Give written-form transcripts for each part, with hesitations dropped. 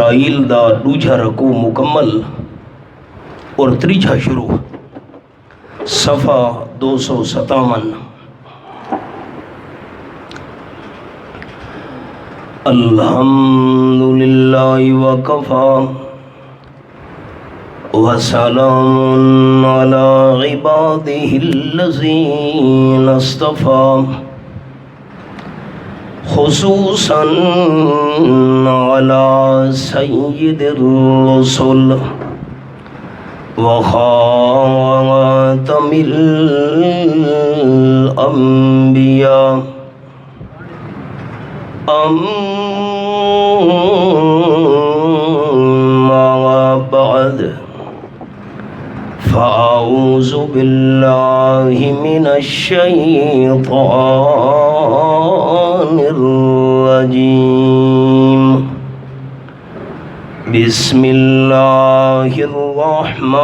اسرائیل دا دوجا رکوع مکمل اور تریجا شروع، صفحہ 257۔ الحمدللہ وکفا وسلام علی عبادہ الذین اصطفیٰ، خصوصاً علی سید الرسل وخاتم الانبیاء، اما بعد فاعوذ باللہ من الشیطان الرجیم، بسم اللہ الرحمن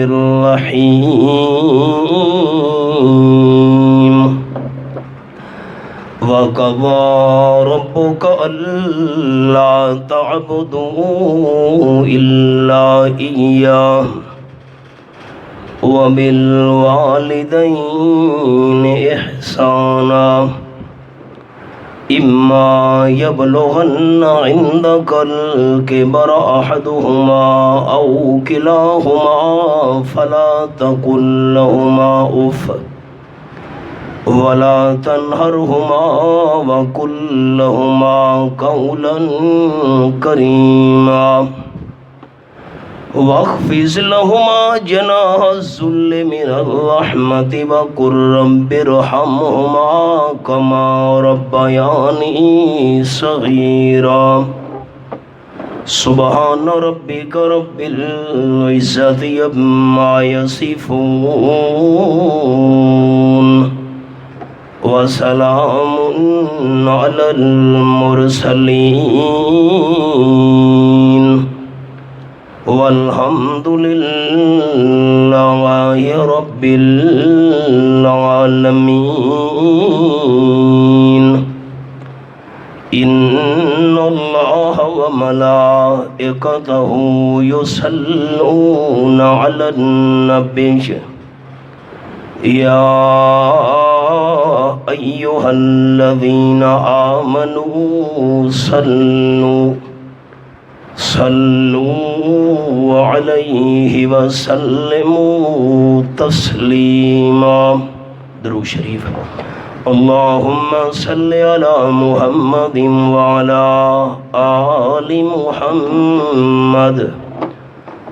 الرحیم۔ وَقَضَىٰ رَبُّكَ أَلَّا تَعْبُدُوا إِلَّا إِيَّاهُ وَبِالْوَالِدَيْنِ إِحْسَانًا، إِمَّا يَبْلُغَنَّ عِندَكَ الْكِبَرَ أَحَدُهُمَا أَوْ كِلَاهُمَا فَلَا تَقُل لَّهُمَا أُفٍّ وَلَا تَنْهَرْهُمَا وَقُل لَّهُمَا قَوْلًا كَرِيمًا، وَاخْفِضْ لَهُمَا جَنَاحَ الذُّلِّ مِنَ الرَّحْمَةِ وَقُل رَّبِّ ارْحَمْهُمَا كَمَا رَبَّيَانِي صَغِيرًا۔ سبحان ربک رب العزة عما يصفون، وسلام علی المرسلین، والحمد للہ رب العالمین۔ ان اللہ وملائکتہ یصلون علی النبی، یا ایہا الذین آمنوا صلوا علیہ وسلموا تسلیما۔ درود شریف۔ اللہم صل علی محمد وعلی آل محمد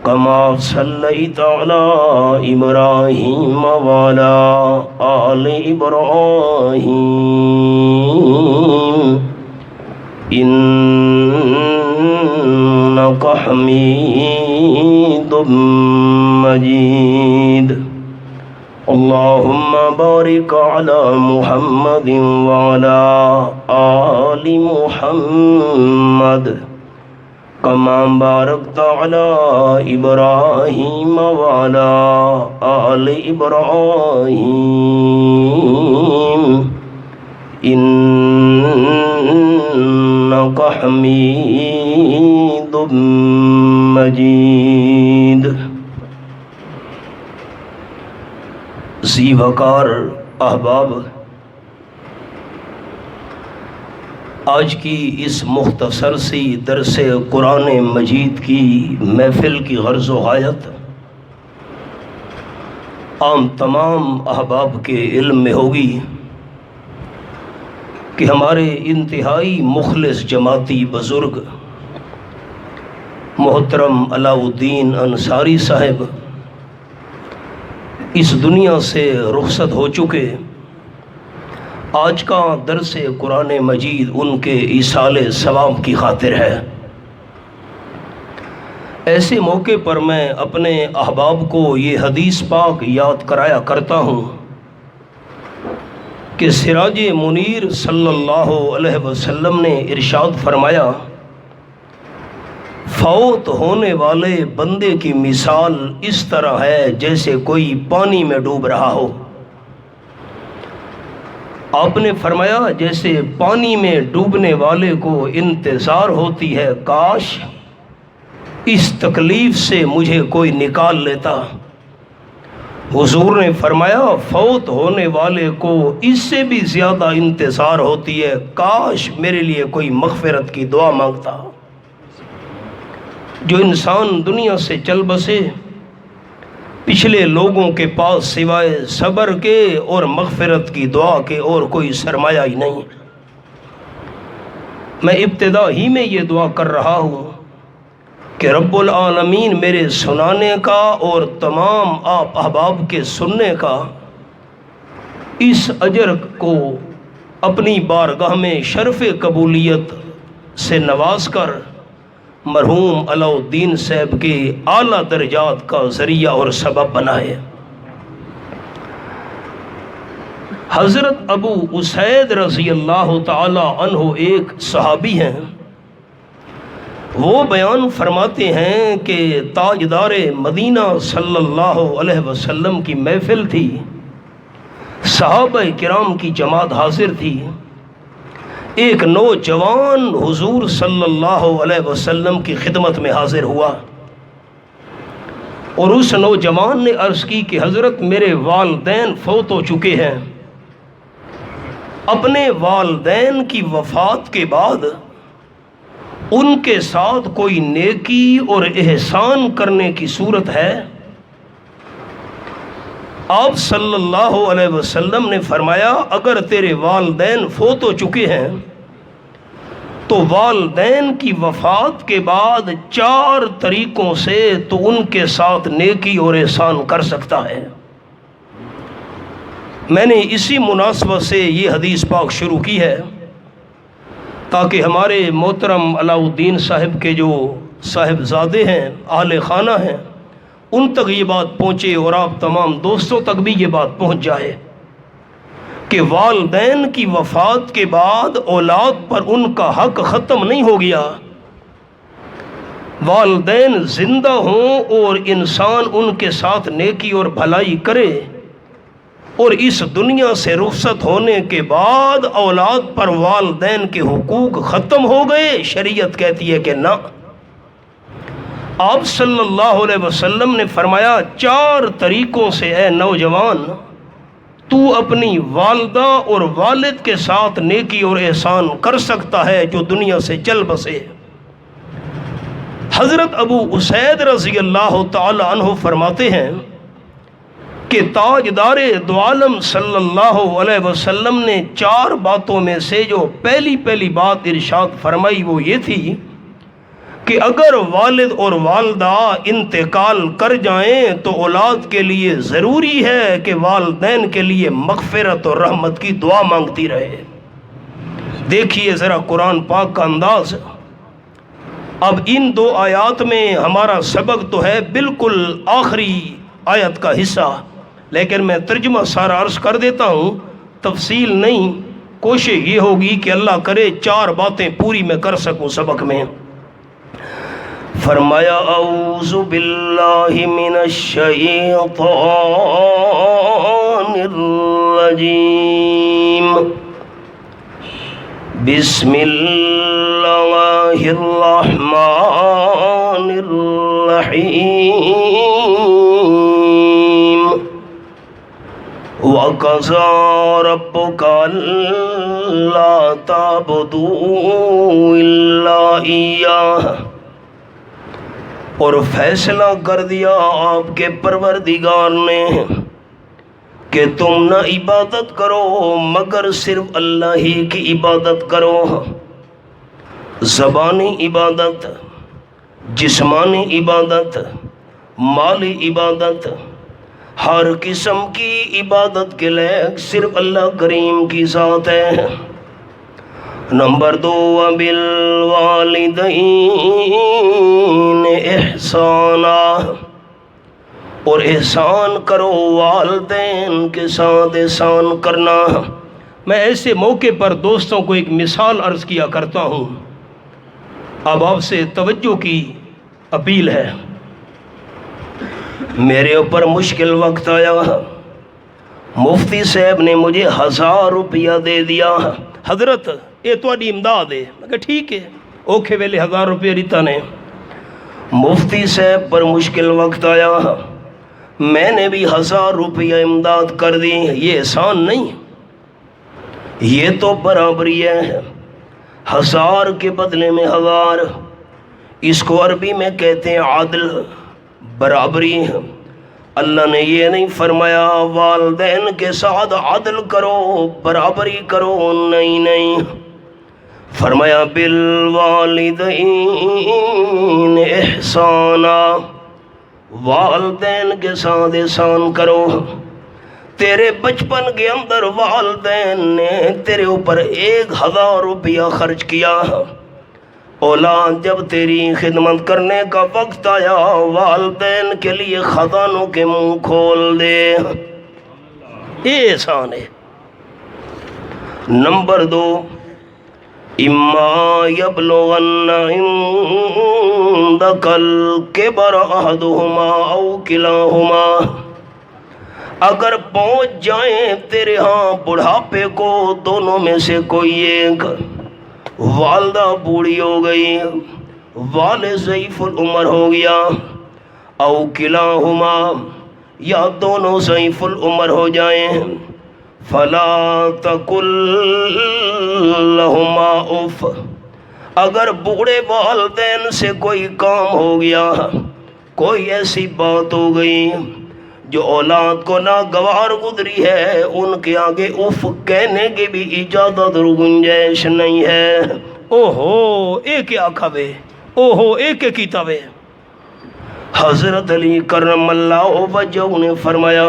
کما صلیت علی ابراہیم وعلی آل ابراہیم انک حمید مجید۔ اللہم بارک علی محمد وعلی آل محمد کما بارکت علی ابراہیم وعلی آل ابراہیم انک حمید مجید۔ ذی وقار احباب، آج کی اس مختصر سی درس قرآن مجید کی محفل کی غرض و غایت عام تمام احباب کے علم میں ہوگی کہ ہمارے انتہائی مخلص جماعتی بزرگ محترم علاء الدین انصاری صاحب اس دنیا سے رخصت ہو چکے۔ آج کا درس قرآن مجید ان کے ایصال ثواب کی خاطر ہے۔ ایسے موقع پر میں اپنے احباب کو یہ حدیث پاک یاد کرایا کرتا ہوں کہ سراج منیر صلی اللہ علیہ وسلم نے ارشاد فرمایا، فوت ہونے والے بندے کی مثال اس طرح ہے جیسے کوئی پانی میں ڈوب رہا ہو۔ آپ نے فرمایا جیسے پانی میں ڈوبنے والے کو انتظار ہوتی ہے کاش اس تکلیف سے مجھے کوئی نکال لیتا، حضور نے فرمایا فوت ہونے والے کو اس سے بھی زیادہ انتظار ہوتی ہے کاش میرے لیے کوئی مغفرت کی دعا مانگتا۔ جو انسان دنیا سے چل بسے پچھلے لوگوں کے پاس سوائے صبر کے اور مغفرت کی دعا کے اور کوئی سرمایہ ہی نہیں۔ میں ابتدا ہی میں یہ دعا کر رہا ہوں کہ رب العالمین میرے سنانے کا اور تمام آپ احباب کے سننے کا اس اجر کو اپنی بارگاہ میں شرف قبولیت سے نواز کر مرحوم علاء الدین صاحب کے اعلیٰ درجات کا ذریعہ اور سبب بنائے۔ حضرت ابو اسید رضی اللہ تعالی عنہ ایک صحابی ہیں، وہ بیان فرماتے ہیں کہ تاجدار مدینہ صلی اللہ علیہ وسلم کی محفل تھی، صحابہ کرام کی جماعت حاضر تھی، ایک نوجوان حضور صلی اللہ علیہ وسلم کی خدمت میں حاضر ہوا اور اس نوجوان نے عرض کی کہ حضرت میرے والدین فوت ہو چکے ہیں، اپنے والدین کی وفات کے بعد ان کے ساتھ کوئی نیکی اور احسان کرنے کی صورت ہے؟ آپ صلی اللہ علیہ وسلم نے فرمایا اگر تیرے والدین فوت ہو چکے ہیں تو والدین کی وفات کے بعد 4 طریقوں سے تو ان کے ساتھ نیکی اور احسان کر سکتا ہے۔ میں نے اسی مناسبت سے یہ حدیث پاک شروع کی ہے تاکہ ہمارے محترم علاء الدین صاحب کے جو صاحبزادے ہیں، اہل خانہ ہیں، ان تک یہ بات پہنچے اور آپ تمام دوستوں تک بھی یہ بات پہنچ جائے کہ والدین کی وفات کے بعد اولاد پر ان کا حق ختم نہیں ہو گیا، والدین زندہ ہوں اور انسان ان کے ساتھ نیکی اور بھلائی کرے اور اس دنیا سے رخصت ہونے کے بعد اولاد پر والدین کے حقوق ختم ہو گئے، شریعت کہتی ہے کہ نہ۔ آپ صلی اللہ علیہ وسلم نے فرمایا 4 طریقوں سے اے نوجوان تو اپنی والدہ اور والد کے ساتھ نیکی اور احسان کر سکتا ہے جو دنیا سے چل بسے۔ حضرت ابو اسید رضی اللہ تعالی عنہ فرماتے ہیں کہ تاجدار دو عالم صلی اللہ علیہ وسلم نے 4 باتوں میں سے جو پہلی بات ارشاد فرمائی وہ یہ تھی کہ اگر والد اور والدہ انتقال کر جائیں تو اولاد کے لیے ضروری ہے کہ والدین کے لیے مغفرت اور رحمت کی دعا مانگتی رہے۔ دیکھیے ذرا قرآن پاک کا انداز۔ اب ان 2 آیات میں ہمارا سبق تو ہے بالکل آخری آیت کا حصہ، لیکن میں ترجمہ سارا عرض کر دیتا ہوں، تفصیل نہیں، کوشش یہ ہوگی کہ اللہ کرے 4 باتیں پوری میں کر سکوں سبق میں۔ فرمایا اعوذ باللہ من الشیطان الرجیم، بسم اللہ الرحمن الرحیم، وَقَضَىٰ رَبُّكَ أَلَّا تَعْبُدُوا إِلَّا إِيَّاهُ، اور فیصلہ کر دیا آپ کے پروردگار نے کہ تم نہ عبادت کرو مگر صرف اللہ ہی کی عبادت کرو، زبانی عبادت، جسمانی عبادت، مالی عبادت، ہر قسم کی عبادت کے لائق صرف اللہ کریم کی ذات ہے۔ نمبر 2 وَبِالْوَالِدَيْنِ احسانا، اور احسان کرو والدین کے ساتھ احسان کرنا۔ میں ایسے موقع پر دوستوں کو ایک مثال عرض کیا کرتا ہوں، اب آپ سے توجہ کی اپیل ہے۔ میرے اوپر مشکل وقت آیا، مفتی صاحب نے مجھے 1000 روپیہ دے دیا، حضرت یہ تہاڈی امداد ہے۔ میں کہا ٹھیک ہے، اوکھے ویلے 1000 روپیہ دیتا نے۔ مفتی صاحب پر مشکل وقت آیا، میں نے بھی 1000 روپیہ امداد کر دی۔ یہ احسان نہیں، یہ تو برابری ہے، 1000 کے بدلے میں 1000۔ اس کو عربی میں کہتے ہیں عدل، برابری۔ اللہ نے یہ نہیں فرمایا والدین کے ساتھ عدل کرو، برابری کرو، نہیں نہیں، فرمایا بالوالدین احسانا، والدین کے ساتھ احسان کرو۔ تیرے بچپن کے اندر والدین نے تیرے اوپر 1000 روپیہ خرچ کیا، اولاد جب تیری خدمت کرنے کا وقت آیا والدین کے لیے خزانوں کے منہ کھول دے، یہ احسان ہے۔ نمبر 2، اما یبلغن عندک الکبر احدہما او کلاہما، اگر پہنچ جائیں تیرے ہاں بڑھاپے کو دونوں میں سے کوئی ایک، والدہ بوڑھی ہو گئی، والد ضعیف العمر ہو گیا، او کلاہما، یا دونوں ضعیف العمر ہو جائیں، فلا تقل لہما اف، اگر بوڑھے والدین سے کوئی کام ہو گیا، کوئی ایسی بات ہو گئی جو اولاد کو ناگوار گزری ہے، ان کے آگے اف کہنے کی بھی اجازت اور گنجائش نہیں ہے۔ اوہو ایک آکھا وے، اوہو ایک کیتا وے۔ حضرت علی کرم اللہ وجہ نے فرمایا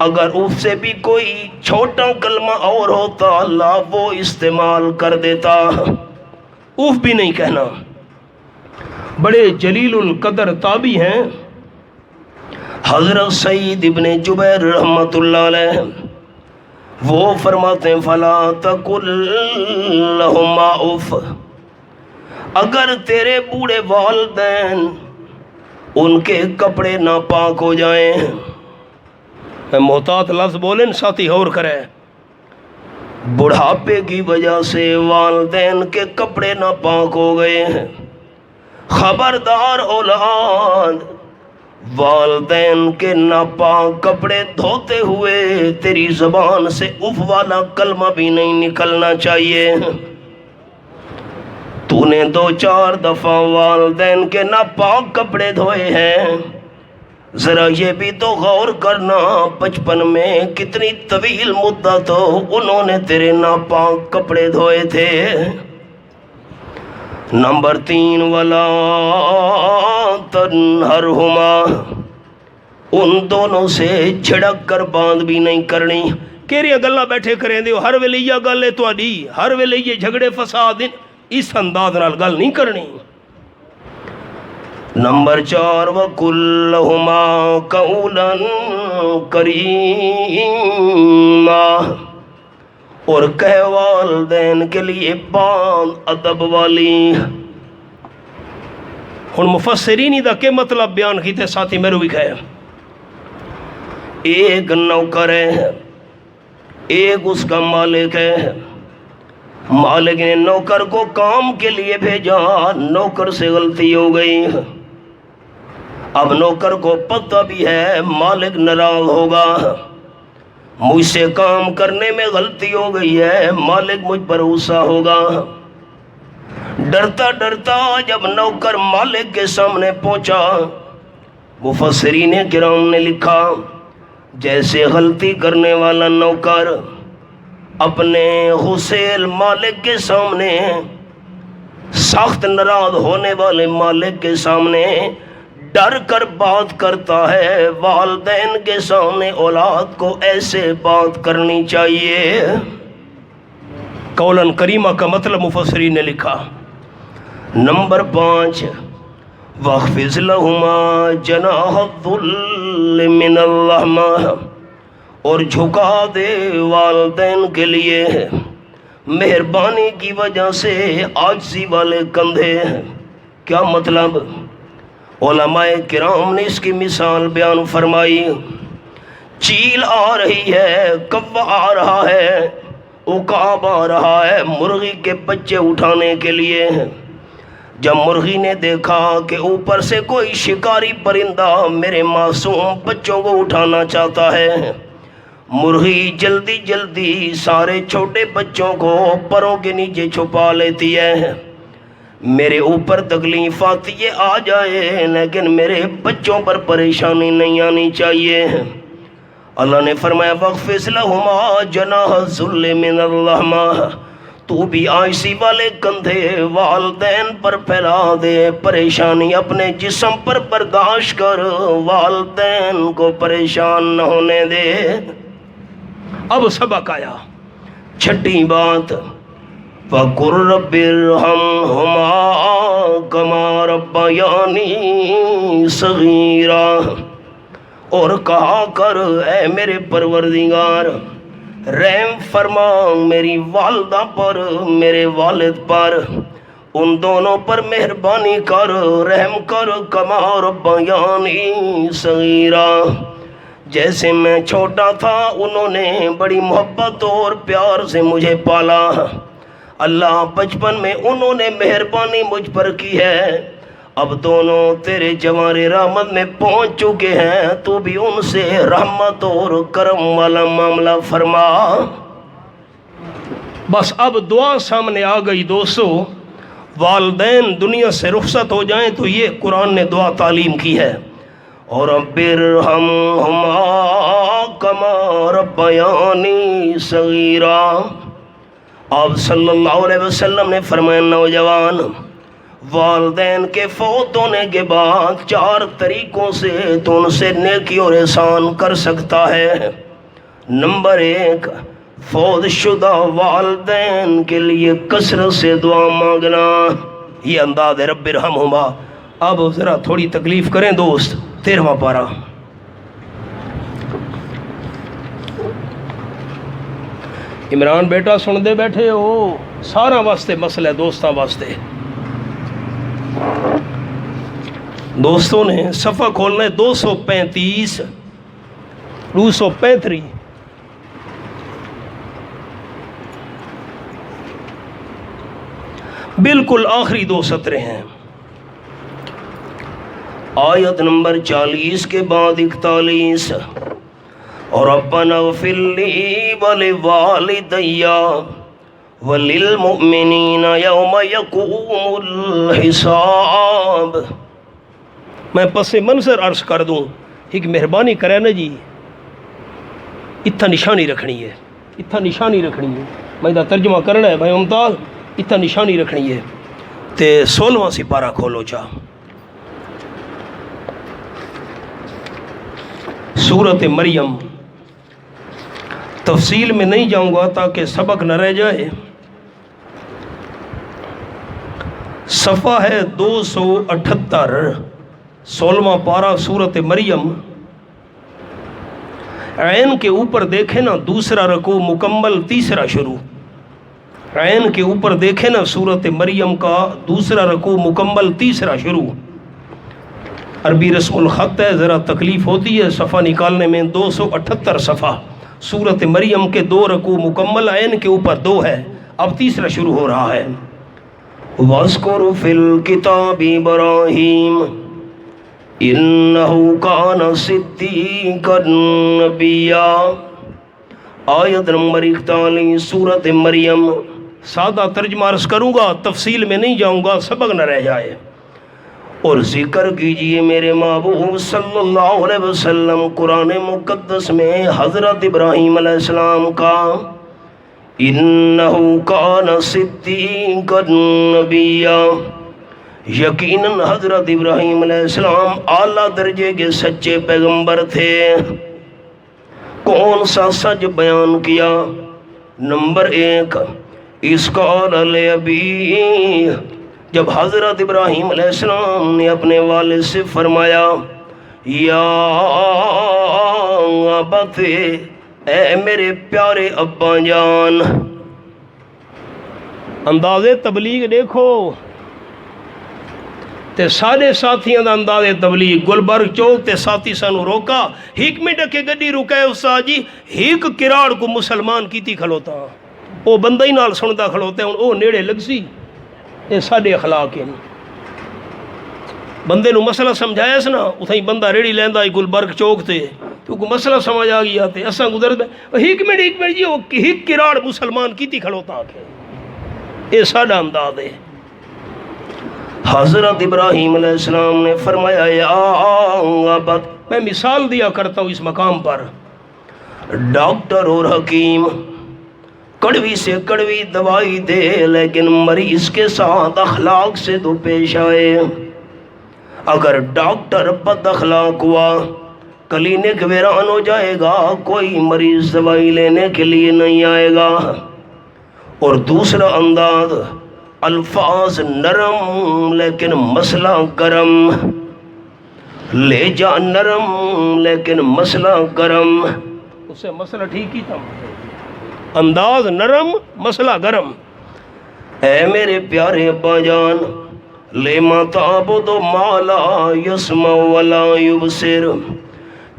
اگر اف سے بھی کوئی چھوٹا کلمہ اور ہوتا اللہ وہ استعمال کر دیتا، اف بھی نہیں کہنا۔ بڑے جلیل القدر تابعی ہیں حضرت سعید ابن جبیر رحمۃ اللہ علیہ، وہ فرماتے ہیں فلا تقل لہما اف، اگر تیرے بوڑھے والدین ان کے کپڑے ناپاک ہو جائیں، محتاط لفظ بولیں ساتھی اور کرے، بڑھاپے کی وجہ سے والدین کے کپڑے ناپاک ہو گئے ہیں، خبردار اولاد، والدین کے ناپاک کپڑے دھوتے ہوئے تیری زبان سے اف والا کلمہ بھی نہیں نکلنا چاہیے۔ تو نے 2-4 دفعہ والدین کے ناپاک کپڑے دھوئے ہیں، ذرا یہ بھی تو غور کرنا بچپن میں کتنی طویل مدت انہوں نے تیرے ناپاک کپڑے دھوئے تھے۔ نمبر 3، ولا تنہرہما، ان دونوں سے جھڑک کر بات بھی نہیں کرنی۔ کیڑیاں گلاں بیٹھے کریں دیو، ہر ویلے یہ گل ہے تہاڈی، ہر ویلے یہ جھگڑے فساد اس انداز نال گل نہیں کرنی۔ نمبر 4، وَقُلْ لَهُمَا قَوْلًا کریما، اور کہہ والدین کے لیے بات ادب والی۔ ہن مفسرین دا کے مطلب بیان کیتے ساتھی میرے بھی کہے، ایک نوکر ہے، ایک اس کا مالک ہے، مالک نے نوکر کو کام کے لیے بھیجا، نوکر سے غلطی ہو گئی، اب نوکر کو پتہ بھی ہے مالک ناراض ہوگا، مجھ سے کام کرنے میں غلطی ہو گئی ہے، مالک مجھ پر غصہ ہوگا۔ ڈرتا ڈرتا جب نوکر مالک کے سامنے پہنچا، مفسرین کرام نے لکھا جیسے غلطی کرنے والا نوکر اپنے غسیل مالک کے سامنے، سخت ناراض ہونے والے مالک کے سامنے ڈر کر بات کرتا ہے، والدین کے سامنے اولاد کو ایسے بات کرنی چاہیے۔ قولاً کریمہ کا مطلب مفسرین نے لکھا۔ نمبر 5، وَاخْفِضْ لَهُمَا جَنَاحَ الذُّلِّ مِنَ الرَّحْمَةِ، اور جھکا دے والدین کے لیے مہربانی کی وجہ سے عاجزی والے کندھے۔ کیا مطلب؟ علماء کرام نے اس کی مثال بیان فرمائی، چیل آ رہی ہے، کوا آ رہا ہے، عقاب آ رہا ہے مرغی کے بچے اٹھانے کے لیے۔ جب مرغی نے دیکھا کہ اوپر سے کوئی شکاری پرندہ میرے معصوم بچوں کو اٹھانا چاہتا ہے، مرغی جلدی جلدی سارے چھوٹے بچوں کو پروں کے نیچے چھپا لیتی ہے۔ میرے اوپر تکلیف آتی ہے آ جائے، لیکن میرے بچوں پر پریشانی نہیں آنی چاہیے۔ اللہ نے فرمایا وَاخْفِضْ لَهُمَا جَنَاحَ الذُّلِّ مِنَ الرَّحْمَةِ، تو بھی آئسی والے کندھے والدین پر پھیلا دے، پریشانی اپنے جسم پر برداشت کر، والدین کو پریشان نہ ہونے دے۔ اب سبق آیا، چھٹی بات، وَقُلْ رَبِّ ارْحَمْهُمَا كَمَا رَبَّيَانِي صَغِيرًا، اور کہا کر اے میرے پروردگار رحم فرما میری والدہ پر، میرے والد پر، ان دونوں پر مہربانی کر، رحم کر، کما ربیانی صغیرا، جیسے میں چھوٹا تھا انہوں نے بڑی محبت اور پیار سے مجھے پالا۔ اللہ بچپن میں انہوں نے مہربانی مجھ پر کی ہے، اب دونوں تیرے جوار رحمت میں پہنچ چکے ہیں، تو بھی ان سے رحمت اور کرم والا معاملہ فرما۔ بس اب دعا سامنے آ گئی دوستو، والدین دنیا سے رخصت ہو جائیں تو یہ قرآن نے دعا تعلیم کی ہے، اور رب ارحمہما کما ربیانی صغیرا۔ آپ صلی اللہ علیہ وسلم نے فرمایا نوجوان والدین کے فوت ہونے کے بعد 4 طریقوں سے تو ان سے نیکی اور احسان کر سکتا ہے۔ نمبر 1، فوت شدہ والدین کے لیے کثرت سے دعا مانگنا، یہ انداز ہے رب ارحمہما۔ اب ذرا تھوڑی تکلیف کریں دوست، 13واں پارہ، عمران بیٹا سن دے بیٹھے ہو، سارا واسطے مسئلہ ہے، دوستاں واسطے۔ دوستوں نے صفحہ کھولنا ہے 235 235، بالکل آخری 2 سطریں ہیں، آیت نمبر 40 کے بعد 41، اور ربنا اغفر لی ولوالدی وللمؤمنین یوم یقوم الحساب۔ میں پس منظر عرض کر دوں، ایک مہربانی کرے نا جی، اتنا نشانی رکھنی ہے، اتنا نشانی رکھنی ہے، میں دا ترجمہ کرنا ہے بھائی ممتاز، اتنا نشانی رکھنی ہے۔ تے 16واں سپارہ کھولو چاہ، سورۃ مریم، تفصیل میں نہیں جاؤں گا تاکہ سبق نہ رہ جائے۔ صفحہ ہے 278، 16واں پارہ سورۃ مریم۔ عین کے اوپر دیکھیں نا، دوسرا رکوع مکمل، تیسرا شروع۔ عین کے اوپر دیکھیں نا سورۃ مریم کا دوسرا رکوع مکمل، تیسرا شروع۔ عربی رسم الخط ہے، ذرا تکلیف ہوتی ہے صفحہ نکالنے میں۔ 278 صفحہ، سورۃ مریم کے 2 رکوع مکمل، عین کے اوپر 2 ہے، اب تیسرا شروع ہو رہا ہے۔ وَاذْكُرْ فِي الْكِتَابِ إِبْرَاهِيمَ إِنَّهُ كَانَ صِدِّيقًا نَبِيًّا۔ آیت نمبر 41 سورۃ مریم۔ سادہ ترجمہ عرض کروں گا، تفصیل میں نہیں جاؤں گا، سبق نہ رہ جائے۔ اور ذکر کیجئے میرے محبوب صلی اللہ علیہ وسلم قرآن مقدس میں حضرت ابراہیم علیہ السلام کا، انہو کان صدیقا نبیا، یقیناً حضرت ابراہیم علیہ السلام اعلیٰ درجے کے سچے پیغمبر تھے۔ کون سا سچ بیان کیا؟ نمبر 1، اس قال لابی، جب حضرت ابراہیم علیہ السلام نے اپنے والد سے فرمایا یا ابت، اے میرے پیارے ابا جان۔ انداز تبلیغ دیکھو، تے سارے ساتھیاں دا انداز تبلیغ گلبرگ چوک تے ساتھی سانو روکا ہیک منٹ کے گڈی رکائے استاد جی ہیک کراڑ کو مسلمان کیتی کھلوتا او بندہ ہی نال سندا کھلوتا ہن او نیڑے لگ سی اے ساڈے اخلاق ہیں بندے نو مسئلہ سمجھایا س نا اتھائی بندہ ریڑی لیندا گلبرگ چوک تے کیونکہ مسئلہ سمجھ آ گیا تے اساں گزر ہیک منٹ جی او ہیک کراڑ مسلمان کیتی کھلوتا اے ساڈا انداز ہے حضرت ابراہیم علیہ السلام نے فرمایا یا ابت میں مثال دیا کرتا ہوں اس مقام پر ڈاکٹر اور حکیم کڑوی سے کڑوی دوائی دے لیکن مریض کے ساتھ اخلاق سے تو پیش آئے اگر ڈاکٹر بد اخلاق ہوا کلینک ویران ہو جائے گا کوئی مریض دوائی لینے کے لیے نہیں آئے گا اور دوسرا انداز الفاظ نرم لیکن مسئلہ گرم لے جا نرم لیکن مسئلہ گرم اس سے مسئلہ ٹھیک ہی تھا انداز نرم مسئلہ گرم اے میرے پیارے ابا جان لیما تعبد ما لا یسمع ولا یبصر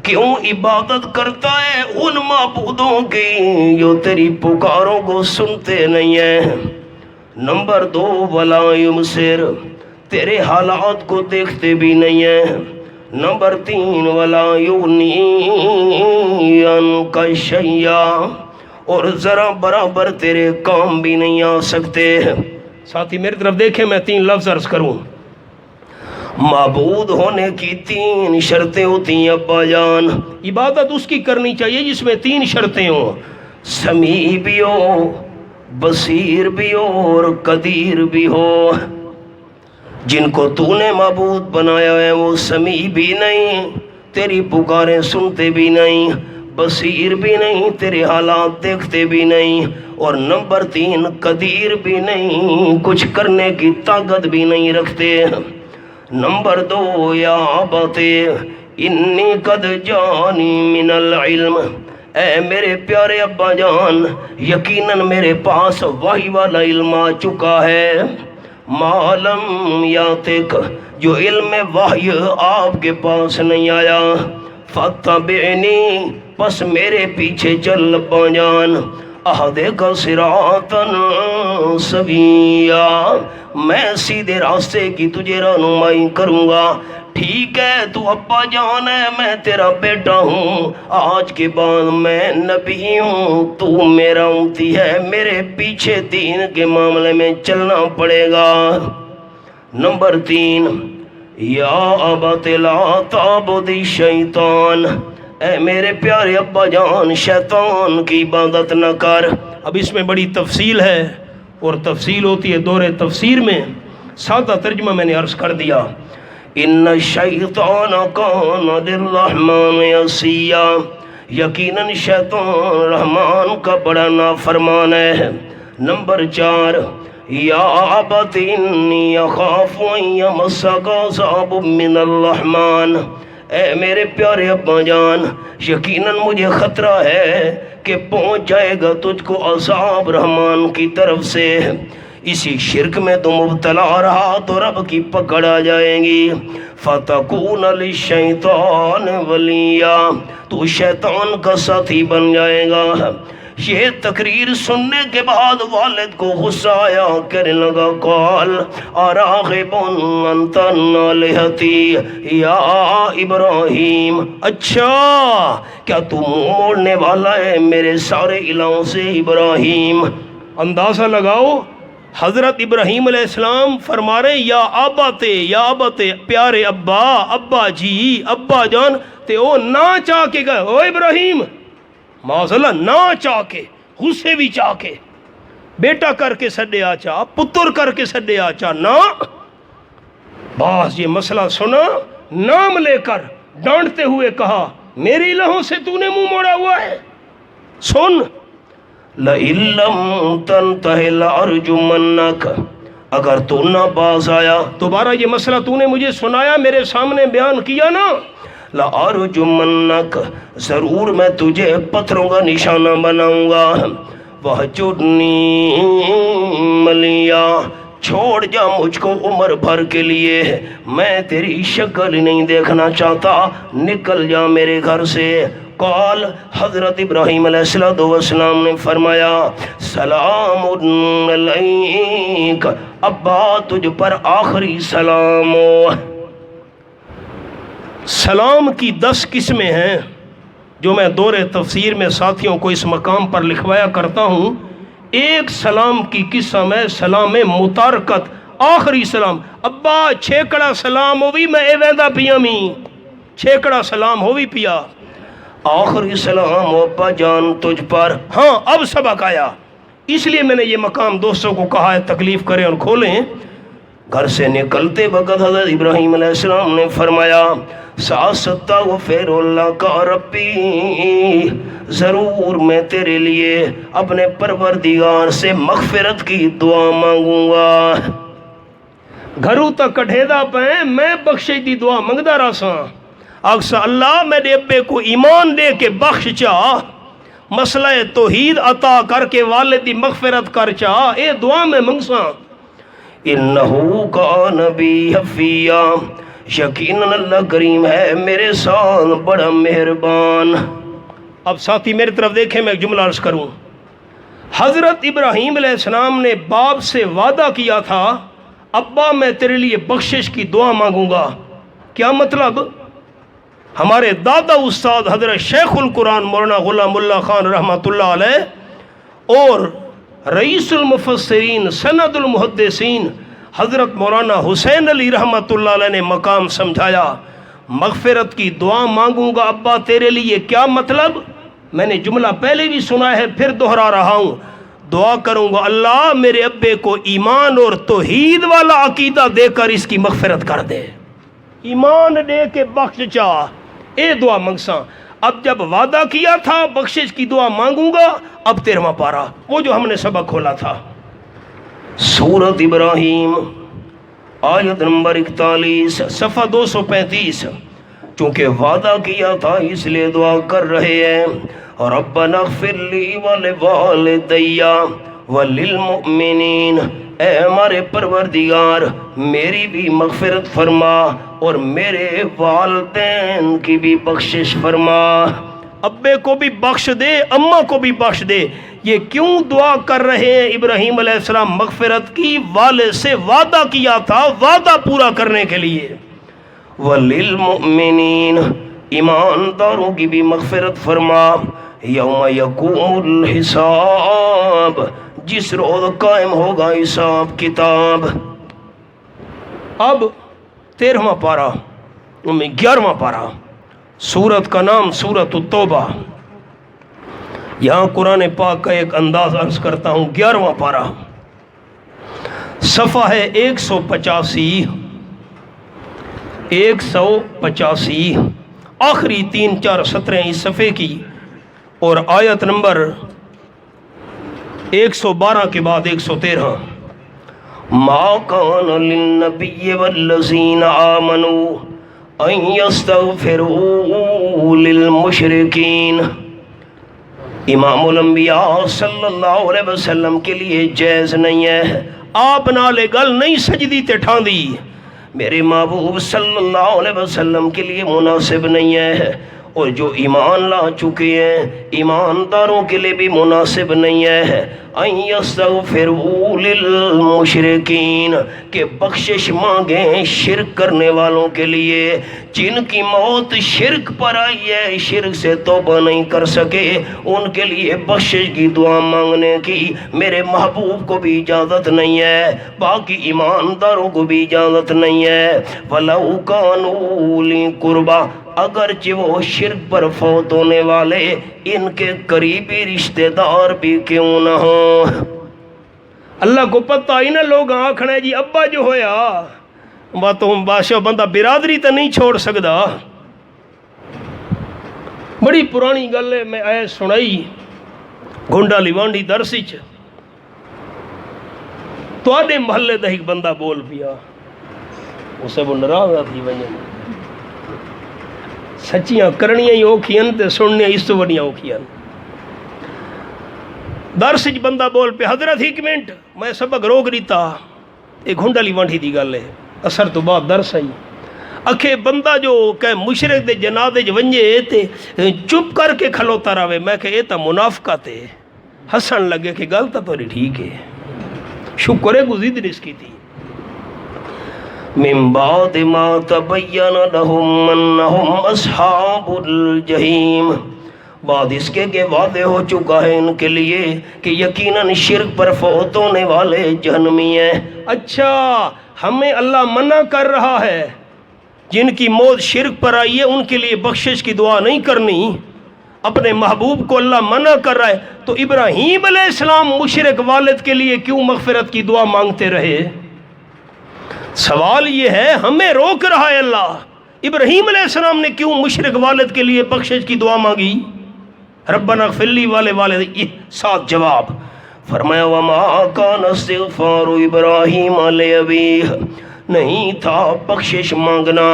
کیوں عبادت کرتا ہے ان معبودوں کی جو تیری پکاروں کو سنتے نہیں ہیں نمبر 2 ولا یبصر تیرے حالات کو دیکھتے بھی نہیں ہیں نمبر 3 ولا یغنی عنک شیئا اور ذرا برابر تیرے کام بھی نہیں آ سکتے ساتھی میری طرف دیکھیں میں 3 لفظ عرض کروں معبود ہونے کی 3 شرطیں ہوتی ہیں ابا جان عبادت اس کی کرنی چاہیے جس میں 3 شرطیں ہوں سمیع بھی ہو بصیر بھی ہو اور قدیر بھی ہو جن کو تو نے معبود بنایا ہے وہ سمیع بھی نہیں تیری پکاریں سنتے بھی نہیں بصیر بھی نہیں تیرے حالات دیکھتے بھی نہیں اور نمبر 3 قدیر بھی نہیں کچھ کرنے کی طاقت بھی نہیں رکھتے نمبر 2 یا ابت انی قد جانی من العلم اے میرے پیارے ابا جان یقیناً میرے پاس وحی والا علم آ چکا ہے معلم یاتک جو علم وحی آپ کے پاس نہیں آیا فتبعنی پس میرے پیچھے چل ابا جان اہدک صراطا سویا میں سیدھے راستے کی تجھے رہنمائی کروں گا ٹھیک ہے تو ابا جان ہے میں تیرا بیٹا ہوں آج کے بعد میں نبی ہوں تو میرا امتی ہے میرے پیچھے دین کے معاملے میں چلنا پڑے گا نمبر 3 یا ابت لا تعبد الشیطان اے میرے پیارے ابا جان شیطان کی عبادت نہ کر اب اس میں بڑی تفصیل ہے اور تفصیل ہوتی ہے دور تفسیر میں سادہ ترجمہ میں نے عرض کر دیا ان الشیطان کان للرحمن عصیا یقیناً شیطان رحمان کا بڑا نافرمان ہے نمبر 4 یا ابت انی اخاف ان یمسک عذاب من الرحمن اے میرے پیارے ابا جان یقیناً مجھے خطرہ ہے کہ پہنچ جائے گا تجھ کو عذاب رحمان کی طرف سے اسی شرک میں تو مبتلا رہا تو رب کی پکڑ آ جائے گی فتکون للشیطان ولیا تو شیطان کا ساتھی بن جائے گا یہ تقریر سننے کے بعد والد کو غصہ آیا کہنے لگا قال اراغب انت عن آلہتی یا ابراہیم اچھا کیا تو منہ موڑنے والا ہے میرے سارے الہوں سے ابراہیم اندازہ لگاؤ حضرت ابراہیم علیہ السلام فرما رہے یا آبا تے پیارے ابا ابا جی ابا جان تے او نہ چاہ کے گئے او ابراہیم معاذ اللہ نہ چاہ کے غصے بھی چاہ کے بیٹا کر کے سڈے آچا پتر کر کے سڈے آچا نہ باس یہ مسئلہ سنا نام لے کر ڈانٹتے ہوئے کہا میری الہوں سے تو نے منہ موڑا ہوا ہے سن لَإِن لَّمْ تَنْتَهِ لَأَرْجُمَنَّكَ اگر تو نہ باز آیا دوبارہ یہ مسئلہ تو نے مجھے سنایا میرے سامنے بیان کیا نا لَأَرْجُمَنَّكَ ضرور میں تجھے پتھروں کا نشانہ بناؤں گا وَحْجُرْنِي مَلِيًّا چھوڑ جا مجھ کو عمر بھر کے لیے، میں تیری شکل نہیں دیکھنا چاہتا، نکل جا میرے گھر سے۔ قال حضرت ابراہیم علیہ السلام نے فرمایا سلام علیک، ابا تجھ پر آخری سلام ہو۔ سلام کی 10 قسمیں ہیں جو میں دور تفسیر میں ساتھیوں کو اس مقام پر لکھوایا کرتا ہوں۔ ایک سلام کی قسم ہے سلام متارکت، آخری سلام۔ ابا چھیکڑا سلام ہوئی میں اے ویندا پیا می، چھیکڑا سلام ہوئی پیا، آخری سلام ہو ابا جان تجھ پر۔ ہاں اب سبق آیا، اس لیے میں نے یہ مقام دوستوں کو کہا ہے تکلیف کریں اور کھولیں۔ گھر سے نکلتے وقت حضرت ابراہیم علیہ السلام نے فرمایا ساستغفر اللہ کا ربی، ضرور میں تیرے لیے اپنے پروردگار سے مغفرت کی دعا مانگوں گا۔ گھروں تک کٹھیدا پہ میں بخشش دی دعا منگدا رہا، اکثر اللہ میرے ابے کو ایمان دے کے بخش چاہ، مسئلہ توحید عطا کر کے والد دی مغفرت کر چاہ، اے دعا میں منگساں۔ انہو کان بی حفیہ، یقیناً اللہ کریم ہے میرے ساتھ بڑا مہربان۔ اب ساتھی میری طرف دیکھیں، میں ایک جملہ عرض کروں۔ حضرت ابراہیم علیہ السلام نے باپ سے وعدہ کیا تھا ابا میں تیرے لیے بخشش کی دعا مانگوں گا، کیا مطلب؟ ہمارے دادا استاد حضرت شیخ القرآن مولانا غلام اللہ خان رحمۃ اللہ علیہ اور رئیس المفسرین سند المحدثین حضرت مولانا حسین علی رحمۃ اللہ علیہ نے مقام سمجھایا، مغفرت کی دعا مانگوں گا ابا تیرے لیے، کیا مطلب؟ میں نے جملہ پہلے بھی سنا ہے پھر دہرا رہا ہوں، دعا کروں گا اللہ میرے ابے کو ایمان اور توحید والا عقیدہ دے کر اس کی مغفرت کر دے، ایمان دے کے بخش چاہ، اے دعا منگساں۔ اب جب وعدہ کیا تھا بخشش کی دعا مانگوں گا، اب 13واں پارہ وہ جو ہم نے سبق کھولا تھا، سورت ابراہیم آیت نمبر 41 صفحہ 235۔ چونکہ وعدہ کیا تھا اس لیے دعا کر رہے ہیں، ربنا اغفر لی ولوالدی وللمؤمنین، اے ہمارے پروردگار میری بھی مغفرت فرما اور میرے والدین کی بھی بخشش فرما، ابے کو بھی بخش دے اماں کو بھی بخش دے۔ یہ کیوں دعا کر رہے ہیں ابراہیم علیہ السلام؟ مغفرت کی، والد سے وعدہ کیا تھا وعدہ پورا کرنے کے لیے۔ وَلِلْمُؤْمِنِينَ، ایمانداروں کی بھی مغفرت فرما، یوم یقوم الحساب، جس روز قائم ہوگا حساب کتاب۔ اب 13واں پارہ 11واں پارہ، سورت کا نام سورت التوبہ۔ یہاں قرآن پاک کا ایک انداز عرض کرتا ہوں۔ 11واں پارہ صفحہ ہے 185، 185 آخری 3-4 سطریں اس صفحے کی، اور آیت نمبر 112 کے بعد 113۔ ما کان للنبی والذین آمنوا ان یستغفروا للمشرکین، امام الانبیاء صلی اللہ علیہ وسلم کے لیے جائز نہیں ہے، آپ نالے گل نہیں سجدی تے ٹھاندی، میرے محبوب صلی اللہ علیہ وسلم کے لیے مناسب نہیں ہے، اور جو ایمان لا چکے ہیں ایمانداروں کے لیے بھی مناسب نہیں ہے، ان یستغفروا للمشرکین، کہ بخشش مانگیں شرک کرنے والوں کے لیے، جن کی موت شرک پر آئی ہے، شرک سے توبہ نہیں کر سکے، ان کے لیے بخشش کی دعا مانگنے کی میرے محبوب کو بھی اجازت نہیں ہے، باقی ایمانداروں کو بھی اجازت نہیں ہے۔ وَلَوْ كَانُوا أُولِي قُرْبَىٰ، اگرچہ وہ شرک پر فوت ہونے والے ان کے قریبی رشتہ دار بھی کیوں نہ ہوں۔ اللہ کو پتہ ہی نہ لوگ آکھنا ہے جی ابا جو ہویا باتوں بادشاہ بندہ برادری تو نہیں چھوڑ سکتا۔ بڑی پرانی گل ہے، میں آئے سنائی گونڈا لیوانڈی درسچ، تو آدھے محلے دا ایک بندہ بول پیا، اسے وہ ناراض تھی وجہ سچیاں کرنیاں ہی اوکھیاں تے سننیاں اس تو وڈیاں اوکھیاں۔ درس وچ بندہ بول پہ حضرت ایک منٹ میں سبق روک دیتا، یہ گھنڈلی وانٹی دی گل ہے، اثر تو بعد درس آئی اکھے بندہ جو کہ مشرک دے جنازے ونجے تے چپ کر کے کھلوتا رہے، میں کہ یہ تو منافقت ہے، ہسن لگے کہ گل تو ٹھیک ہے، شکر ہے گزید اس کی تھی۔ من بعد ما تبین لهم انہم اصحاب الجحیم، بعد اس کے واضح ہو چکا ہے ان کے لیے کہ یقیناً شرک پر فوت ہونے والے جہنمی ہیں۔ اچھا ہمیں اللہ منع کر رہا ہے جن کی موت شرک پر آئی ہے ان کے لیے بخشش کی دعا نہیں کرنی، اپنے محبوب کو اللہ منع کر رہا ہے، تو ابراہیم علیہ السلام مشرک والد کے لیے کیوں مغفرت کی دعا مانگتے رہے؟ سوال یہ ہے، ہمیں روک رہا ہے اللہ، ابراہیم علیہ السلام نے کیوں مشرک والد کے لیے بخشش کی دعا مانگی؟ ربنا اغفر لی والد، یہ ساتھ جواب فرمایا وما کان استغفار ابراہیم لابیہ، نہیں تھا بخشش مانگنا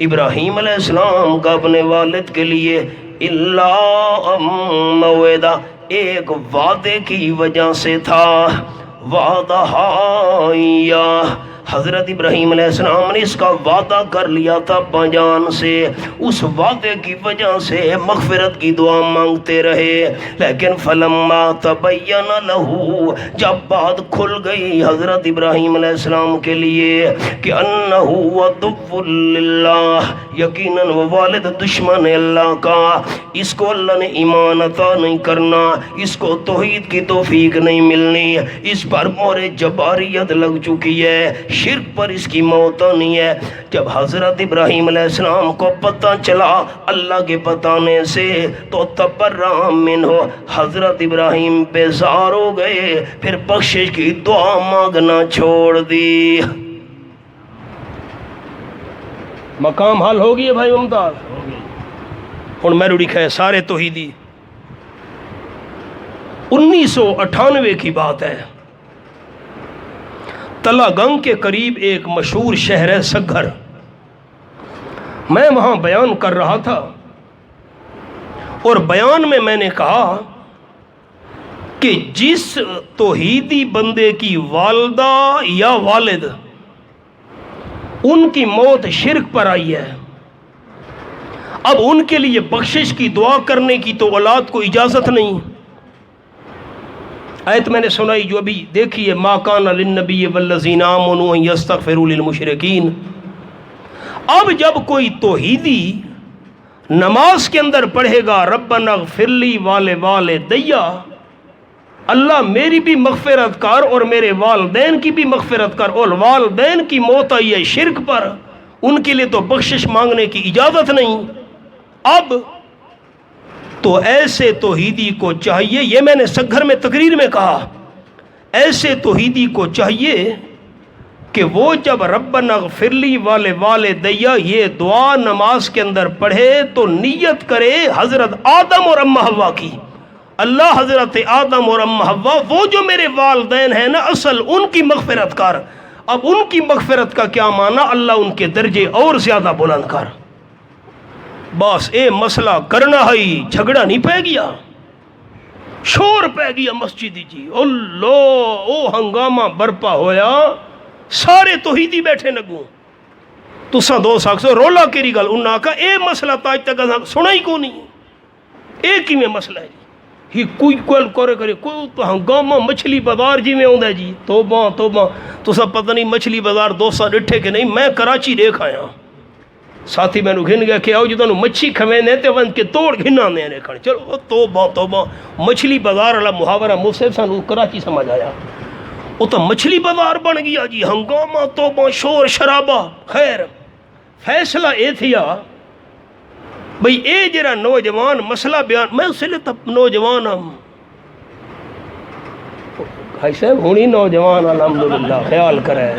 ابراہیم علیہ السلام کا اپنے والد کے لیے، الا موعدہ، ایک وعدے کی وجہ سے تھا، وعدہ حضرت ابراہیم علیہ السلام نے اس کا وعدہ کر لیا تھا بجان سے، اس وعدے کی وجہ سے مغفرت کی دعا مانگتے رہے، لیکن فلما تبین لہو، جب بات کھل گئی حضرت ابراہیم علیہ السلام کے لیے کہ انہو عدو للہ، یقیناً وہ والد دشمن اللہ کا، اس کو اللہ نے ایمان عطا نہیں کرنا، اس کو توحید کی توفیق نہیں ملنی، اس پر مہر جباریت لگ چکی ہے، شرک پر اس کی موت نہیں ہے۔ جب حضرت ابراہیم علیہ السلام کو پتہ چلا اللہ کے بتانے سے تو تبرأ منہ، حضرت ابراہیم بیزار ہو گئے، پھر بخشش کی دعا مانگنا چھوڑ دی۔ مقام حل ہو گئی ہے بھائی ممتاز، ہن میں روڑی کھائے سارے توحیدی۔ 1998 کی بات ہے، تلا گنگ کے قریب ایک مشہور شہر ہے سگھر، میں وہاں بیان کر رہا تھا، اور بیان میں نے کہا کہ جس توحیدی بندے کی والدہ یا والد ان کی موت شرک پر آئی ہے، اب ان کے لیے بخشش کی دعا کرنے کی تو اولاد کو اجازت نہیں۔ آیت میں نے سنائی جو ابھی دیکھیے، ما کان للنبی والذین آمنوا ان یستغفروا للمشرکین۔ اب جب کوئی توحیدی نماز کے اندر پڑھے گا ربنا اغفر لی والدی، اللہ میری بھی مغفرت کر اور میرے والدین کی بھی مغفرت کر، اور والدین کی موت آئی ہے شرک پر، ان کے لیے تو بخشش مانگنے کی اجازت نہیں۔ اب تو ایسے توحیدی کو چاہیے، یہ میں نے سگھر میں تقریر میں کہا، ایسے توحیدی کو چاہیے کہ وہ جب ربنا اغفر لی والدی یہ دعا نماز کے اندر پڑھے تو نیت کرے حضرت آدم اور اماں حوا کی، اللہ حضرت آدم اور اماں حوا وہ جو میرے والدین ہیں نا اصل، ان کی مغفرت کر۔ اب ان کی مغفرت کا کیا معنی؟ اللہ ان کے درجے اور زیادہ بلند کر۔ بس اے مسئلہ کرنا ہے، جھگڑا نہیں پہ گیا، شور پہ گیا مسجد جی، اللہ او ہنگامہ برپا ہویا، سارے توحیدی بیٹھے نگوں، تساں دو ساکسو رولا کیری گل، انہاں کا اے مسئلہ تاج تک سنا ہی کو نہیں، ایک ہی میں مسئلہ ہے جی، کوئی کل کرے کوئی تو ہنگامہ مچھلی بازار جی میں ہوندہ جی، توبہ توبہ، تساں پتہ نہیں مچھلی بازار دوستاں ڈٹھے کہ نہیں، میں کراچی دیکھ آیا، ساتھی میں نو گھن گیا کہ آؤ جی تانوں مچھی کھویندے تے ون کے توڑ گھنا نے رکھن، چلو توبہ توبہ، مچھلی بازار والا محاورہ مصحف سانو کراچی سمجھ آیا، وہ تو مچھلی بازار بن گیا جی، ہنگامہ توبہ شور شرابہ۔ خیر فیصلہ اے تھیا بھئی اے جرا نوجوان مسئلہ بیان، میں اس لئے تب نوجوان ہم بھائی صاحب ہونی نوجوان الحمدللہ خیال کرے،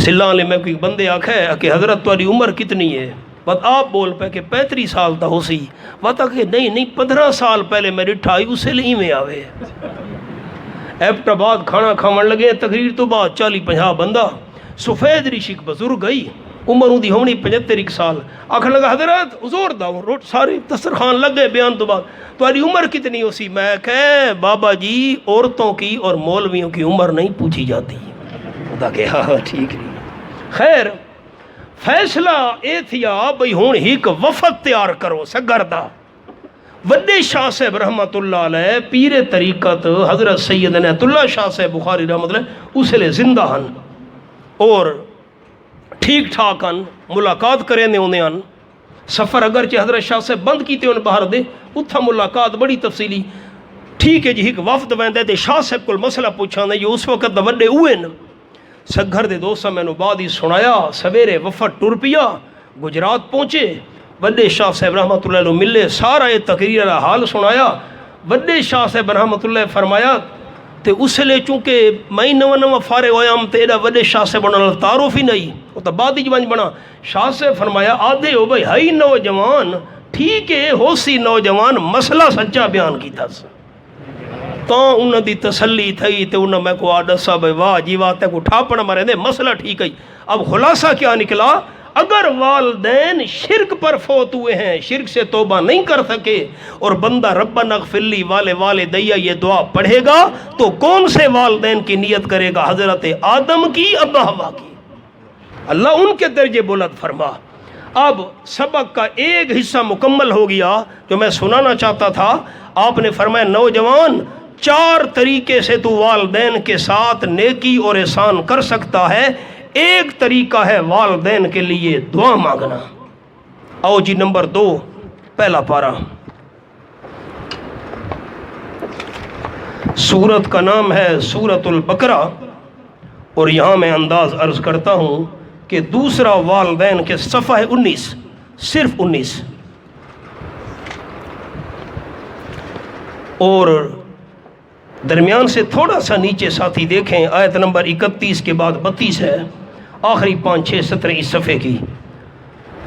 سلان لے میں کوئی بندے آکھے کہ حضرت تاری عمر کتنی ہے، بات آپ بول پہ کہ 35 سال تا ہو سی، بات کہ نہیں 15 سال پہلے میں رٹھائی اسے لئے میں آوے، ایپٹا بعد کھانا کھاون لگے، تقریر تو بعد 40-50 بندہ، سفید ریشک بزرگ گئی، عمر ہوں دی ہونی 75 سال، آکھن لگا حضرت حضور داؤں روٹ سارے دسترخوان لگ گئے بیان تو بعد، تاری عمر کتنی ہو سی؟ میں کہے بابا جی عورتوں کی اور مولویوں کی عمر نہیں پوچھی جاتی، دا کہ ہاں ٹھیک نہیں. خیر فیصلہ یہ تھیا بھئی ہوں ایک وفد تیار کرو سگر دا. وڈے شاہ صاحب رحمت اللہ علیہ پیر طریقت حضرت سید عنایت اللہ شاہ صاحب بخاری رحمت اللہ اس لیے زندہ ہن اور ٹھیک ٹھاک ہن, ملاقات کریں دے ہونے ہن. سفر اگرچہ حضرت شاہ صاحب بند کیتے ان باہر دے اتھا ملاقات بڑی تفصیلی. ٹھیک ہے جی ایک وفد ویندے تے شاہ صاحب کو مسئلہ پوچھاں دے جو اس وقت دا وڈے ہوئے نا سگھر دے دوستاں میں نو بعد ہی سنایا. سویرے وفد ٹر پیا گجرات پہنچے. وڈے شاہ صاحب رحمۃ اللہ علیہ ملے سارا یہ تقریر والا حال سنایا. وڈے شاہ صاحب رحمۃ اللہ فرمایا تے اس لیے چونکہ میں نواں فارغ ہویا ہم تے ایڈا وڈے شاہ صاحب بننا تعارف ہی نہیں وہ تو بعد ہی بنا. شاہ صاحب فرمایا آدھے ہو بھائی ہائی نوجوان ٹھیک ہے ہو سی نوجوان مسئلہ سچا بیان کیتا سا تو انہوں دی تسلی تھی تے انہوں میں کو آڈسا بھائی واہ جی واہ تے کو ٹھاپڑ مرے دے مسئلہ ٹھیک ہے. اب خلاصہ کیا نکلا اگر والدین شرک پر فوت ہوئے ہیں شرک سے توبہ نہیں کر سکے اور بندہ ربنا اغفر لی والدیہ یہ دعا پڑھے گا تو کون سے والدین کی نیت کرے گا؟ حضرت آدم کی ابا حوا کی. اللہ ان کے درجے بلند فرما. اب سبق کا ایک حصہ مکمل ہو گیا جو میں سنانا چاہتا تھا. آپ نے فرمایا نوجوان 4 طریقے سے تو والدین کے ساتھ نیکی اور احسان کر سکتا ہے. ایک طریقہ ہے والدین کے لیے دعا مانگنا. آؤ جی نمبر 2 پہلا پارہ. سورت کا نام ہے سورت البقرہ اور یہاں میں انداز عرض کرتا ہوں کہ دوسرا والدین کے صفحہ 19 صرف 19 اور درمیان سے تھوڑا سا نیچے ساتھی دیکھیں آیت نمبر 31 کے بعد 32 ہے آخری 5 6 17 اس صفحے کی.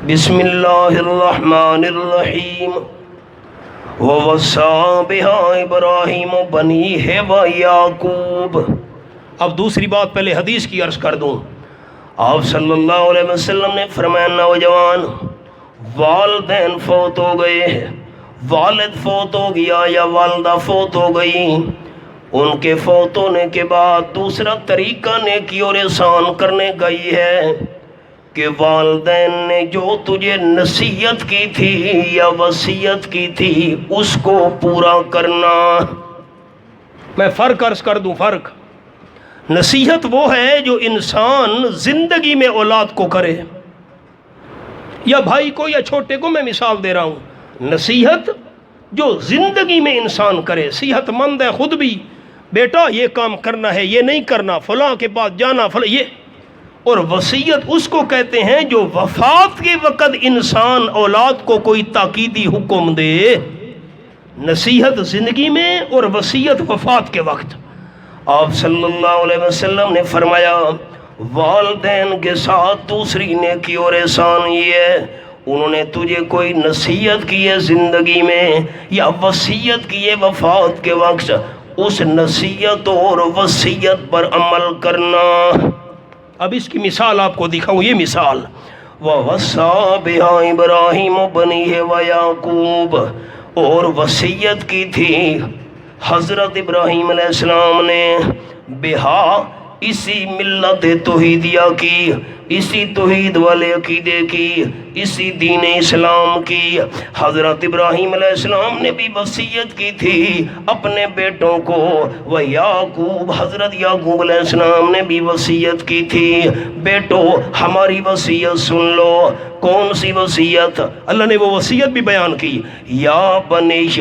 بسم اللہ الرحمن الرحیم وَوَصَّىٰ بِهَا إِبْرَاهِيمُ بَنِيهِ وَيَعْقُوبَ. اب دوسری بات پہلے حدیث کی عرض کر دوں. آپ صلی اللہ علیہ وسلم نے فرمایا نوجوان والدین فوت ہو گئے والد فوت ہو گیا یا والدہ فوت ہو گئی ان کے فوت ہونے کے بعد دوسرا طریقہ نیکی اور احسان کرنے کا یہ ہے کہ والدین نے جو تجھے نصیحت کی تھی یا وصیت کی تھی اس کو پورا کرنا. میں فرق عرض کر دوں. فرق نصیحت وہ ہے جو انسان زندگی میں اولاد کو کرے یا بھائی کو یا چھوٹے کو. میں مثال دے رہا ہوں. نصیحت جو زندگی میں انسان کرے صحت مند ہے خود بھی بیٹا یہ کام کرنا ہے یہ نہیں کرنا فلاں کے پاس جانا فلاں یہ. اور وصیت اس کو کہتے ہیں جو وفات کے وقت انسان اولاد کو کوئی تاکیدی حکم دے. نصیحت زندگی میں اور وصیت وفات کے وقت. آپ صلی اللہ علیہ وسلم نے فرمایا والدین کے ساتھ دوسری نیکی اور احسان یہ ہے انہوں نے تجھے کوئی نصیحت کی ہے زندگی میں یا وصیت کی ہے وفات کے وقت اس نصیحت اور وصیت پر عمل کرنا. اب اس کی مثال آپ کو دکھاؤں. یہ مثال وَوَصَّىٰ بِهَا إِبْرَاهِيمُ بَنِيهِ وَيَعْقُوبَ اور وصیت کی تھی حضرت ابراہیم علیہ السلام نے بہا اسی ملت توحیدیہ کی اسی توحید والے عقیدے کی اسی دین اسلام کی. حضرت ابراہیم علیہ السلام نے بھی وصیت کی تھی اپنے بیٹوں کو. وہ یعقوب حضرت یعقوب علیہ السلام نے بھی وصیت کی تھی بیٹو ہماری وصیت سن لو. کون سی وصیت؟ اللہ نے وہ وصیت بھی بیان کی. یا بنیش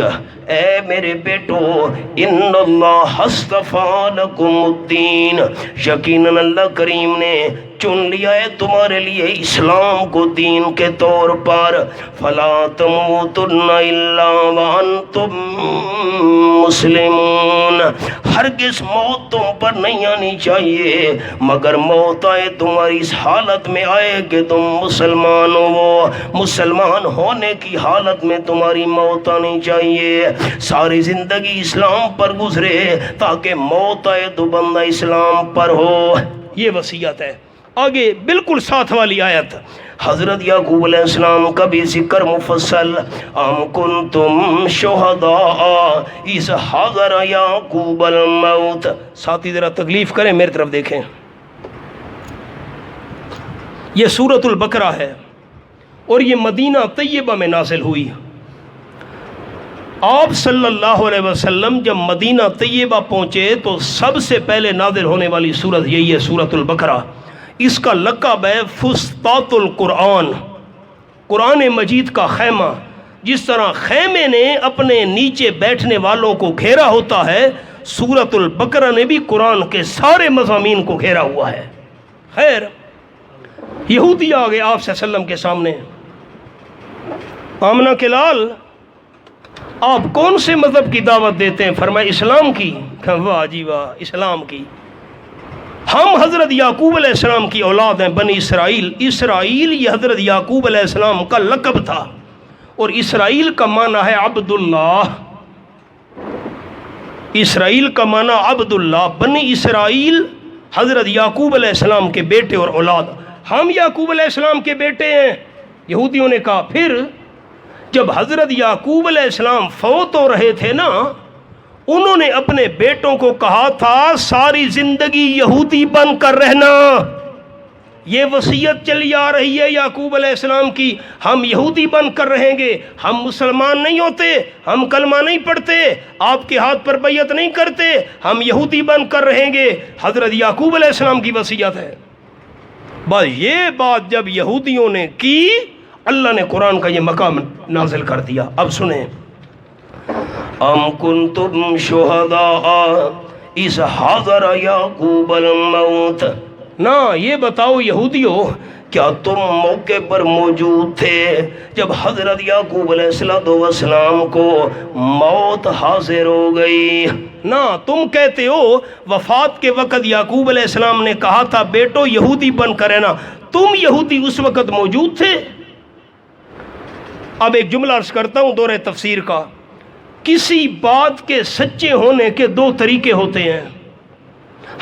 اے میرے بیٹو ان اللہ اصطفیٰ لکم الدین یقیناً اللہ کریم نے چن لیا ہے تمہارے لیے اسلام کو دین کے طور پر. فلا تموتن الا وانتم مسلمون ہرگز موت تم پر نہیں آنی چاہیے مگر موت آئے تمہاری اس حالت میں آئے کہ تم مسلمان ہو. مسلمان ہونے کی حالت میں تمہاری موت آنی چاہیے. ساری زندگی اسلام پر گزرے تاکہ موت آئے تو بندہ اسلام پر ہو. یہ وصیت ہے. آگے بالکل ساتھ والی آیت حضرت یعقوب علیہ السلام کا بھی ذکر مفصل. ام کنتم شہداء اذ حضر یعقوب الموت. ساتھی ذرا تکلیف کریں میری طرف دیکھیں. یہ سورۃ البقرہ ہے اور یہ مدینہ طیبہ میں نازل ہوئی۔ آپ صلی اللہ علیہ وسلم جب مدینہ طیبہ پہنچے تو سب سے پہلے نازل ہونے والی سورت یہی ہے، سورۃ البقرہ۔ اس کا لقب ہے فسطاط القرآن، قرآن مجید کا خیمہ۔ جس طرح خیمے نے اپنے نیچے بیٹھنے والوں کو گھیرا ہوتا ہے، سورۃ البقرہ نے بھی قرآن کے سارے مضامین کو گھیرا ہوا ہے۔ خیر، یہودی آ گئے آپ صلی اللہ علیہ وسلم کے سامنے، آمنہ کے لال آپ کون سے مذہب کی دعوت دیتے ہیں؟ فرمایا اسلام کی۔ واہ جی واہ، اسلام کی۔ ہم حضرت یعقوب علیہ السلام کی اولاد ہیں، بنی اسرائیل۔ اسرائیل یہ حضرت یعقوب علیہ السلام کا لقب تھا، اور اسرائیل کا معنی ہے عبداللہ۔ اسرائیل کا معنی عبداللہ۔ بنی اسرائیل حضرت یعقوب علیہ السلام کے بیٹے اور اولاد۔ ہم یعقوب علیہ السلام کے بیٹے ہیں، یہودیوں نے کہا۔ پھر جب حضرت یعقوب علیہ السلام فوت ہو رہے تھے نا، انہوں نے اپنے بیٹوں کو کہا تھا ساری زندگی یہودی بن کر رہنا۔ یہ وصیت چلی آ رہی ہے یعقوب علیہ السلام کی، ہم یہودی بن کر رہیں گے، ہم مسلمان نہیں ہوتے، ہم کلمہ نہیں پڑھتے، آپ کے ہاتھ پر بیعت نہیں کرتے، ہم یہودی بن کر رہیں گے۔ حضرت یعقوب علیہ السلام کی وصیت ہے۔ بس یہ بات جب یہودیوں نے کی، اللہ نے قرآن کا یہ مقام نازل کر دیا۔ اب سنیں، ام کنتم شہداء اذ حضر یعقوب الموت۔ نہ یہ بتاؤ یہودیو، کیا تم موقع پر موجود تھے جب حضرت یعقوب علیہ السلام کو موت حاضر ہو گئی؟ نہ تم کہتے ہو وفات کے وقت یعقوب علیہ السلام نے کہا تھا بیٹو یہودی بن کر رہنا، تم یہودی اس وقت موجود تھے؟ اب ایک جملہ عرض کرتا ہوں دورہ تفسیر کا۔ کسی بات کے سچے ہونے کے دو طریقے ہوتے ہیں۔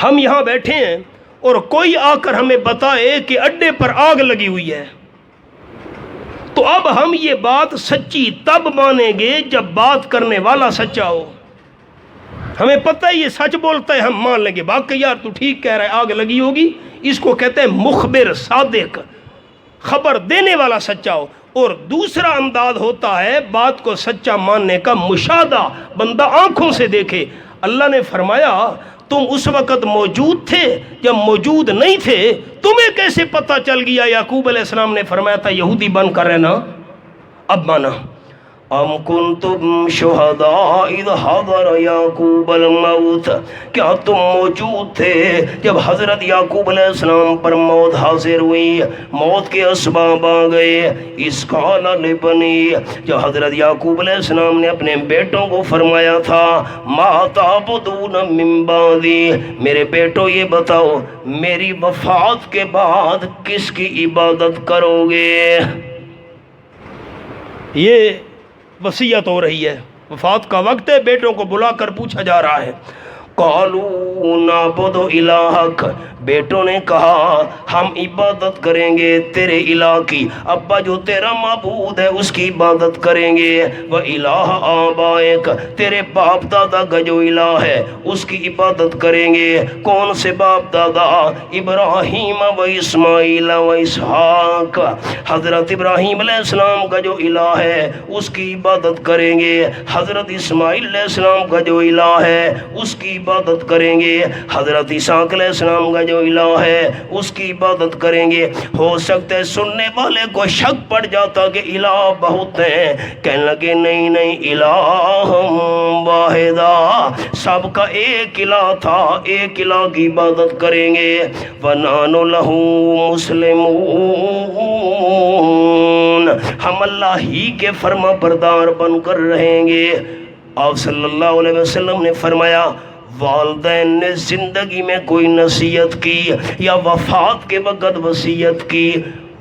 ہم یہاں بیٹھے ہیں اور کوئی آ کر ہمیں بتائے کہ اڈے پر آگ لگی ہوئی ہے، تو اب ہم یہ بات سچی تب مانیں گے جب بات کرنے والا سچا ہو۔ ہمیں پتہ ہے یہ سچ بولتا ہے، ہم مان لیں گے باقی یار تو ٹھیک کہہ رہا ہے، آگ لگی ہوگی۔ اس کو کہتے ہیں مخبر صادق، خبر دینے والا سچا ہو۔ اور دوسرا انداز ہوتا ہے بات کو سچا ماننے کا، مشاہدہ، بندہ آنکھوں سے دیکھے۔ اللہ نے فرمایا تم اس وقت موجود تھے جب موجود نہیں تھے، تمہیں کیسے پتہ چل گیا؟ یعقوب علیہ السلام نے فرمایا تھا یہودی بن کر رہنا۔ اب مانا، ام کنتم شہداء اذ حضر یعقوب الموت، کیا تم موجود تھے جب حضرت یعقوب علیہ السلام پر موت حاضر ہوئی، موت کے اسباب آ گئے؟ اس قال لبنی، جب حضرت یعقوب علیہ السلام نے اپنے بیٹوں کو فرمایا تھا ما تعبدون من بعدی، میرے بیٹو یہ بتاؤ میری وفات کے بعد کس کی عبادت کرو گے؟ یہ وصیت ہو رہی ہے، وفات کا وقت ہے، بیٹوں کو بلا کر پوچھا جا رہا ہے۔ قالوا نعبد الہک، بیٹوں نے کہا ہم عبادت کریں گے تیرے الہ کی، ابا جو تیرا معبود ہے اس کی عبادت کریں گے، وہ الہ آبائک، تیرے باپ دادا کا جو الہ ہے اس کی عبادت کریں گے۔ کون سے باپ دادا؟ ابراہیم و اسماعیل و اسحاق، حضرت ابراہیم علیہ السلام کا جو الہ ہے اس کی عبادت کریں گے، حضرت اسماعیل علیہ السلام کا جو الہ ہے اس کی عبادت کریں گے، حضرت اسحاق علیہ السلام کا جو الہ ہے اس کی عبادت کریں گے۔ ہو سکتا ہے سننے والے کو شک پڑ جاتا کہ الہ بہت ہیں، کہنے لگے نہیں نہیں، الہ واحدہ، سب کا ایک الہ تھا، ایک الہ کی عبادت کریں گے۔ وَنَحْنُ لَهُ مُسْلِمُونَ، ہم اللہ ہی کے فرما بردار بن کر رہیں گے۔ آپ صلی اللہ علیہ وسلم نے فرمایا والدین نے زندگی میں کوئی نصیحت کی یا وفات کے وقت وصیت کی،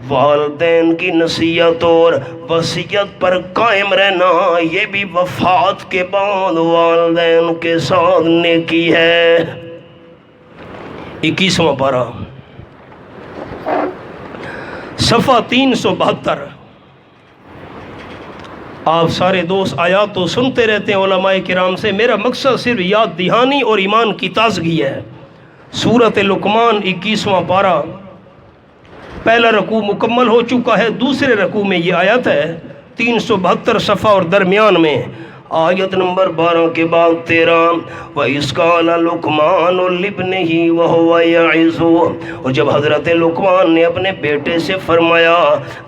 والدین کی نصیحت اور وصیت پر قائم رہنا یہ بھی وفات کے بعد والدین کے ساتھ نیکی ہے۔ 21واں پارہ صفحہ 372۔ آپ سارے دوست آیات تو سنتے رہتے ہیں علماء کرام سے، میرا مقصد صرف یاد دہانی اور ایمان کی تازگی ہے۔ سورۃ لقمان 21واں پارہ پہلا رکوع مکمل ہو چکا ہے، دوسرے رکوع میں یہ آیت ہے 372 صفحہ اور درمیان میں آیت نمبر 12 کے بعد 13 وَإِذْ قَالَ لُقْمَانُ لِابْنِهِ وَهُوَ يَعِظُهُ، اور جب حضرت لقمان نے اپنے بیٹے سے فرمایا،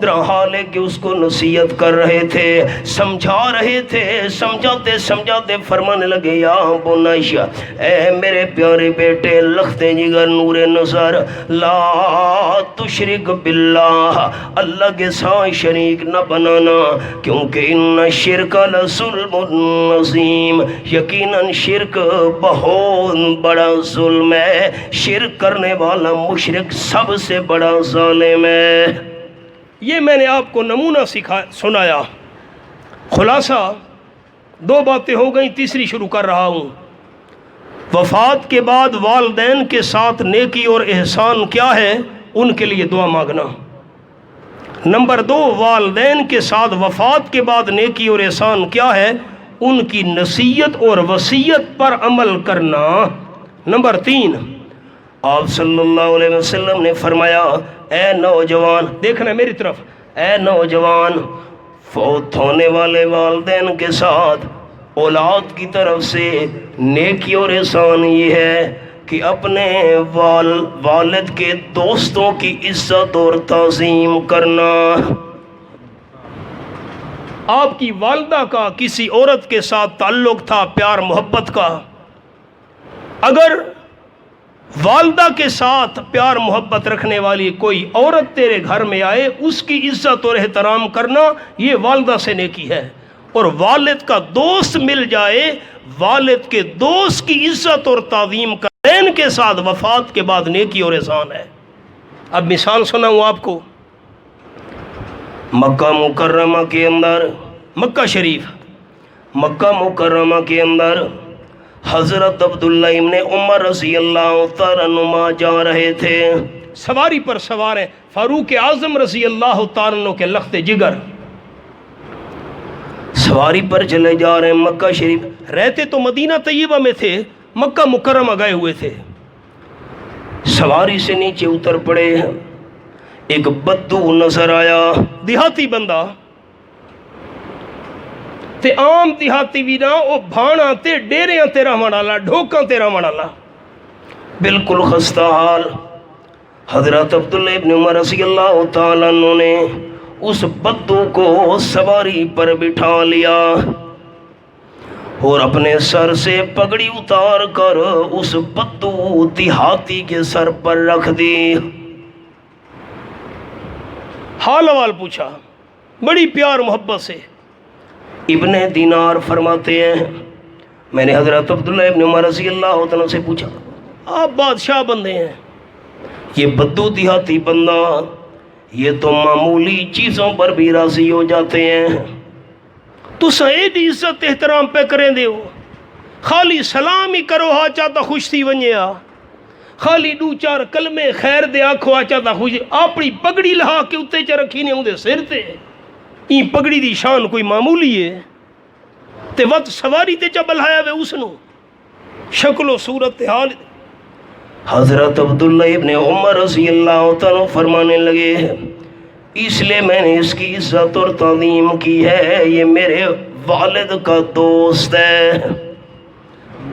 در حال ہے کہ اس کو نصیحت کر رہے تھے، سمجھا رہے تھے، سمجھاتے سمجھاتے فرمانے لگے، یا بنیّ، اے میرے پیارے بیٹے، لخت جگر نور نظر، لا تشرک باللہ، اللہ کے ساتھ شریک نہ بنانا، کیونکہ ان الشرک لظلم عظیم، یقیناً شرک بہت بڑا ظلم ہے، شرک کرنے والا مشرک سب سے بڑا ظالم ہے۔ یہ میں نے آپ کو نمونہ سنایا، خلاصہ 2 باتیں ہو گئیں، تیسری شروع کر رہا ہوں۔ وفات کے بعد والدین کے ساتھ نیکی اور احسان کیا ہے، ان کے لیے دعا مانگنا۔ نمبر 2، والدین کے ساتھ وفات کے بعد نیکی اور احسان کیا ہے، ان کی نصیحت اور وصیت پر عمل کرنا۔ نمبر 3، آپ صلی اللہ علیہ وسلم نے فرمایا، اے نوجوان، دیکھنا میری طرف، اے نوجوان، فوت ہونے والے والدین کے ساتھ اولاد کی طرف سے نیکی اور احسان یہ ہے کہ اپنے والد کے دوستوں کی عزت اور تعظیم کرنا۔ آپ کی والدہ کا کسی عورت کے ساتھ تعلق تھا پیار محبت کا، اگر والدہ کے ساتھ پیار محبت رکھنے والی کوئی عورت تیرے گھر میں آئے، اس کی عزت اور احترام کرنا، یہ والدہ سے نیکی ہے۔ اور والد کا دوست مل جائے، والد کے دوست کی عزت اور تعظیم کرنا کے ساتھ وفات کے بعد نیکی اور احسان ہے۔ اب مثال سناؤں آپ کو، مکہ مکرمہ کے اندر، مکہ شریف، مکہ مکرمہ کے اندر حضرت عبداللہ ابن عمر رضی اللہ تعالیٰ عنہما جا رہے تھے، سواری پر سوار ہیں، فاروق اعظم رضی اللہ تعالیٰ عنہ کے لخت جگر، سواری پر چلے جا رہے ہیں مکہ شریف، رہتے تو مدینہ طیبہ میں تھے، مکہ مکرمہ گئے ہوئے تھے، سواری سے نیچے اتر پڑے، ایک بدو نظر آیا، دیہاتی بندہ تے عام دیہاتی بھی نہ، وہ بھانا تے ڈیریاں تے رہن والا، ڈھوکاں تے رہن والا، بالکل خستہ حال۔ حضرت عبداللہ ابن عمر رضی اللہ تعالیٰ عنہ نے اس بدو کو سواری پر بٹھا لیا اور اپنے سر سے پگڑی اتار کر اس بدو دیہاتی کے سر پر رکھ دی، حال حوال پوچھا بڑی پیار محبت سے۔ ابن دینار فرماتے ہیں، میں نے حضرت عبداللہ ابن عمر رضی اللہ عنہ سے پوچھا، آپ بادشاہ بندے ہیں، یہ بدو دیہاتی بندہ یہ تو معمولی چیزوں پر بھی راضی ہو جاتے ہیں، تو سعید عزت احترام پہ کریں دے ہو، خالی سلام ہی کرو ہا چاہتا خوش تھی ونجے آ، خالی 2-4 کلمے خیر دے آکھو آ چاہتا خوش، اپنی پگڑی لہا کے اتے چا رکھی نے ہوں دے سر تے، این پگڑی دی شان کوئی معمولی ہے تے وقت سواری تے چا بلہایا وے اس نو، شکل و صورت حال۔ حضرت عبداللہ ابن عمر رضی اللہ تعالیٰ فرمانے لگے، اس لیے میں نے اس کی عزت اور تعظیم کی ہے، یہ میرے والد کا دوست ہے،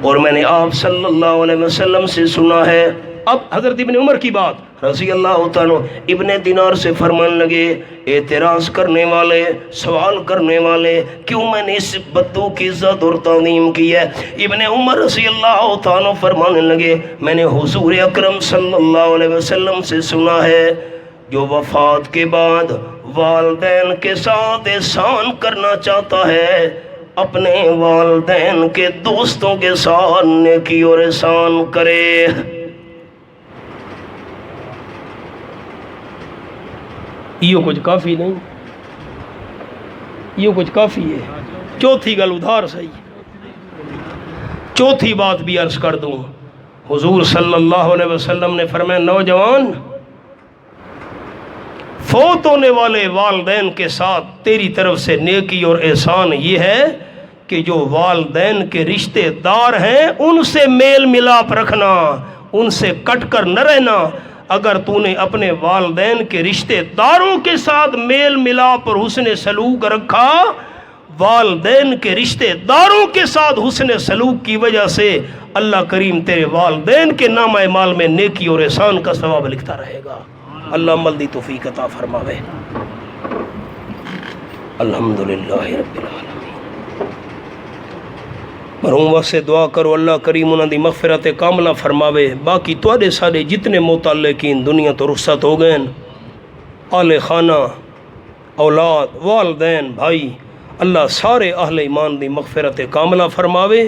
اور میں نے آپ صلی اللہ علیہ وسلم سے سنا ہے۔ اب حضرت ابن عمر کی بات رضی اللہ تعالیٰ ابن دینار سے فرمان لگے، اعتراض کرنے والے، سوال کرنے والے، کیوں میں نے اس بدو کی عزت اور تعظیم کی ہے؟ ابن عمر رضی اللہ تعالیٰ فرمانے لگے، میں نے حضور اکرم صلی اللہ علیہ وسلم سے سنا ہے، جو وفات کے بعد والدین کے ساتھ احسان کرنا چاہتا ہے، اپنے والدین کے دوستوں کے ساتھ نیکی اور احسان کرے۔ یہ کچھ کافی نہیں، یہ کچھ کافی ہے۔ چوتھی گل ادھار صحیح، چوتھی بات بھی عرض کر دوں، حضور صلی اللہ علیہ وسلم نے فرمایا، نوجوان، فوت ہونے والے والدین کے ساتھ تیری طرف سے نیکی اور احسان یہ ہے کہ جو والدین کے رشتے دار ہیں ان سے میل ملاپ رکھنا، ان سے کٹ کر نہ رہنا۔ اگر تو نے اپنے والدین کے رشتہ داروں کے ساتھ میل ملاپ اور حسن سلوک رکھا، والدین کے رشتہ داروں کے ساتھ حسن سلوک کی وجہ سے اللہ کریم تیرے والدین کے نامہ اعمال میں نیکی اور احسان کا ثواب لکھتا رہے گا۔ اللہ عمل دی توفیق عطا فرماوے۔ الحمدللہ رب العالمین۔ مرحوم واسطے دعا کرو اللہ کریم انہاں دی مغفرت کاملہ فرماوے۔ باقی تواڈے سارے جتنے متعلقین دنیا تو رخصت ہو گئے، آل خانہ، اولاد، والدین، بھائی، اللہ سارے اہل ایمان دی مغفرت کاملہ فرماوے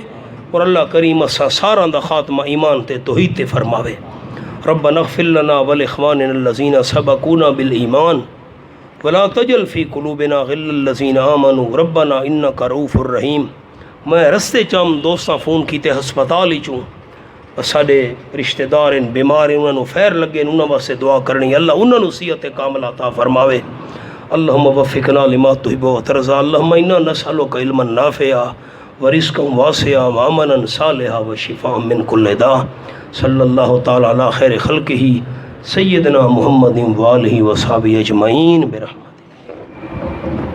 اور اللہ کریم اسا ساراں دا خاتمہ ایمان تے توحید تے فرماوے۔ ربنا اغفر لنا ولاخواننا الذین سبقونا بالایمان ولا تجعل فی قلوبنا غلا للذین آمنوا ربنا انک رؤوف الرحیم۔ میں رستے چم دوستاں فون کیتے ہسپتال ہی چوں، ساڈے رشتہ دار ان بیمار انہاں نوں خیر لگے، انہاں واسطے دعا کرنی، اللہ انہاں نوں صحت کاملہ عطا فرماوے۔ اللہم وفقنا لما تحب وترضى اللہم انا نسألک علما نافعا ورزقا واسعا وعملا صالحا وشفاء من کل داء۔ صلی اللہ تعالی علی خیر خلقہ سیدنا محمد وآلہ وصحبہ اجمعین برحمتہ۔